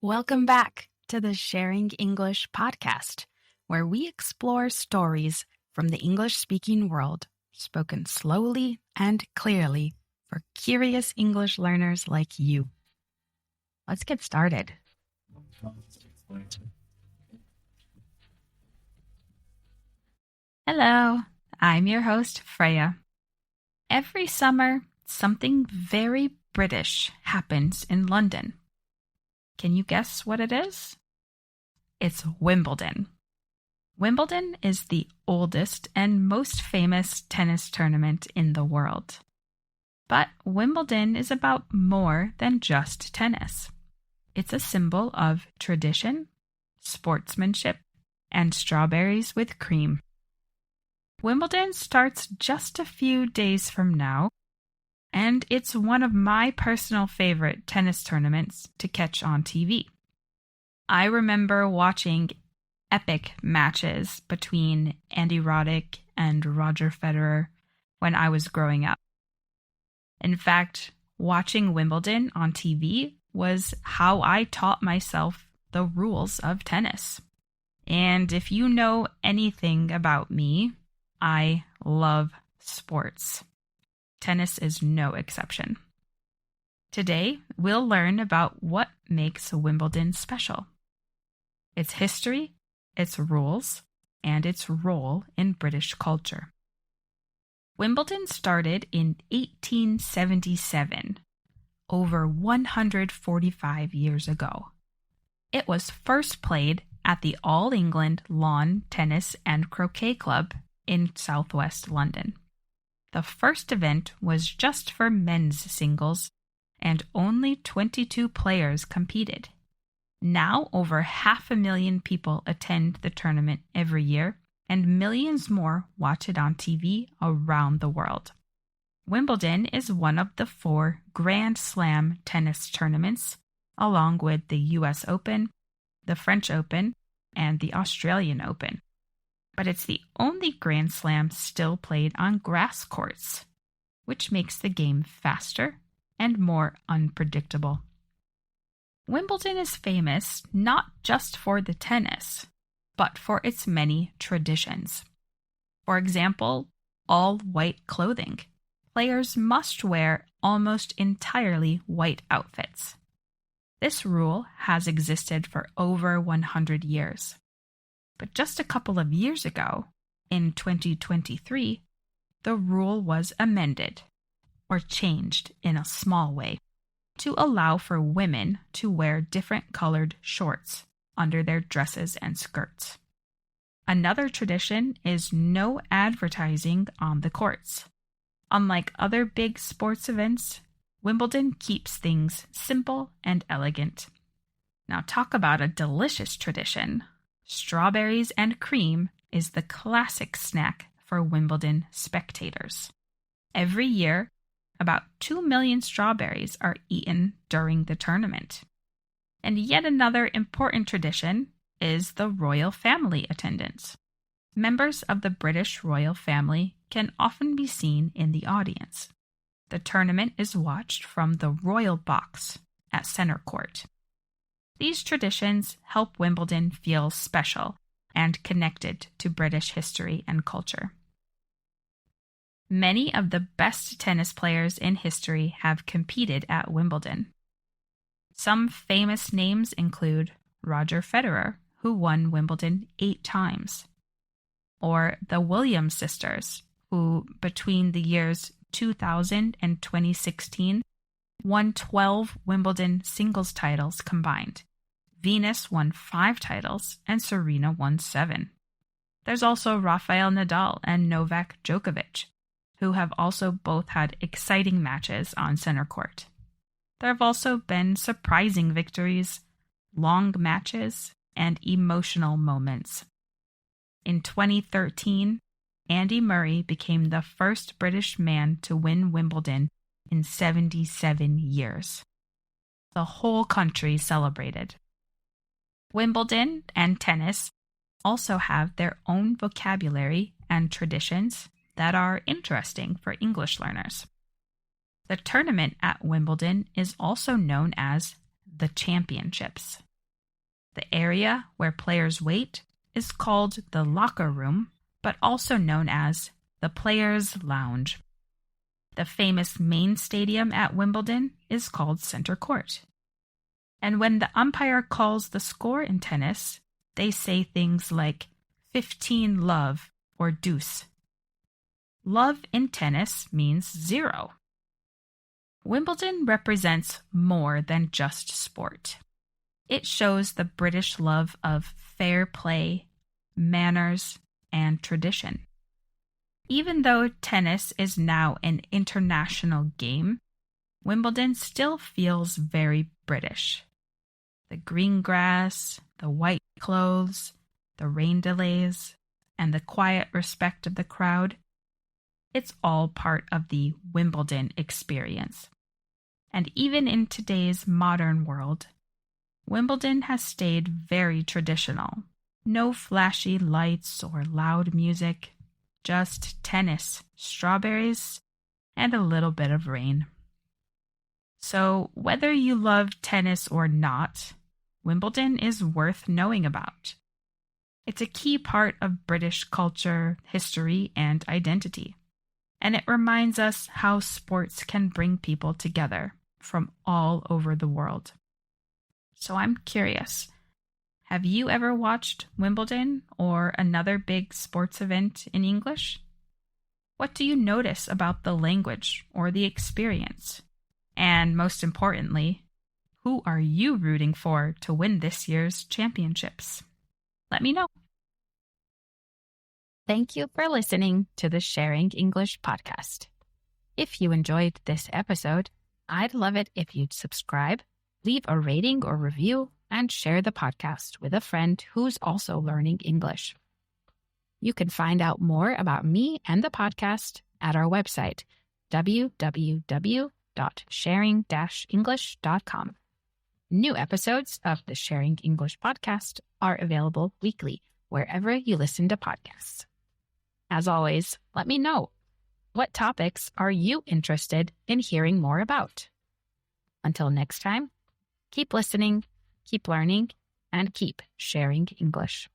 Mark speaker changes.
Speaker 1: Welcome back to the Sharing English podcast, where we explore stories from the English-speaking world, spoken slowly and clearly for curious English learners like you. Let's get started. Hello, I'm your host, Freya. Every summer, something very British happens in London. Can you guess what it is? It's Wimbledon. Wimbledon is the oldest and most famous tennis tournament in the world. But Wimbledon is about more than just tennis. It's a symbol of tradition, sportsmanship, and strawberries with cream. Wimbledon starts just a few days from now, and it's one of my personal favorite tennis tournaments to catch on TV. I remember watching epic matches between Andy Roddick and Roger Federer when I was growing up. In fact, watching Wimbledon on TV was how I taught myself the rules of tennis. And if you know anything about me, I love sports. Tennis is no exception. Today, we'll learn about what makes Wimbledon special. Its history, its rules, and its role in British culture. Wimbledon started in 1877, over 145 years ago. It was first played at the All England Lawn Tennis and Croquet Club in southwest London. The first event was just for men's singles, and only 22 players competed. Now over 500,000 people attend the tournament every year, and millions more watch it on TV around the world. Wimbledon is one of the 4 Grand Slam tennis tournaments, along with the US Open, the French Open, and the Australian Open. But it's the only Grand Slam still played on grass courts, which makes the game faster and more unpredictable. Wimbledon is famous not just for the tennis, but for its many traditions. For example, all-white clothing. Players must wear almost entirely white outfits. This rule has existed for over 100 years. But just a couple of years ago, in 2023, the rule was amended, or changed in a small way, to allow for women to wear different colored shorts under their dresses and skirts. Another tradition is no advertising on the courts. Unlike other big sports events, Wimbledon keeps things simple and elegant. Now talk about a delicious tradition. Strawberries and cream is the classic snack for Wimbledon spectators. Every year, about 2 million strawberries are eaten during the tournament. And yet another important tradition is the royal family attendance. Members of the British royal family can often be seen in the audience. The tournament is watched from the royal box at center court. These traditions help Wimbledon feel special and connected to British history and culture. Many of the best tennis players in history have competed at Wimbledon. Some famous names include Roger Federer, who won Wimbledon 8 times, or the Williams sisters, who between the years 2000 and 2016 won 12 Wimbledon singles titles combined. Venus won 5 titles, and Serena won 7. There's also Rafael Nadal and Novak Djokovic, who have also both had exciting matches on center court. There have also been surprising victories, long matches, and emotional moments. In 2013, Andy Murray became the first British man to win Wimbledon in 77 years. The whole country celebrated. Wimbledon and tennis also have their own vocabulary and traditions that are interesting for English learners. The tournament at Wimbledon is also known as the Championships. The area where players wait is called the locker room, but also known as the Players' Lounge. The famous main stadium at Wimbledon is called Center Court. And when the umpire calls the score in tennis, they say things like 15-love or deuce. Love in tennis means 0. Wimbledon represents more than just sport. It shows the British love of fair play, manners, and tradition. Even though tennis is now an international game, Wimbledon still feels very British. The green grass, the white clothes, the rain delays, and the quiet respect of the crowd, it's all part of the Wimbledon experience. And even in today's modern world, Wimbledon has stayed very traditional. No flashy lights or loud music, just tennis, strawberries, and a little bit of rain. So whether you love tennis or not, Wimbledon is worth knowing about. It's a key part of British culture, history, and identity. And it reminds us how sports can bring people together from all over the world. So I'm curious, have you ever watched Wimbledon or another big sports event in English? What do you notice about the language or the experience? And most importantly, who are you rooting for to win this year's championships? Let me know. Thank you for listening to the Sharing English podcast. If you enjoyed this episode, I'd love it if you'd subscribe, leave a rating or review, and share the podcast with a friend who's also learning English. You can find out more about me and the podcast at our website, www.sharing-english.com. New episodes of the Sharing English podcast are available weekly wherever you listen to podcasts. As always, let me know, what topics are you interested in hearing more about? Until next time, keep listening, keep learning, and keep sharing English.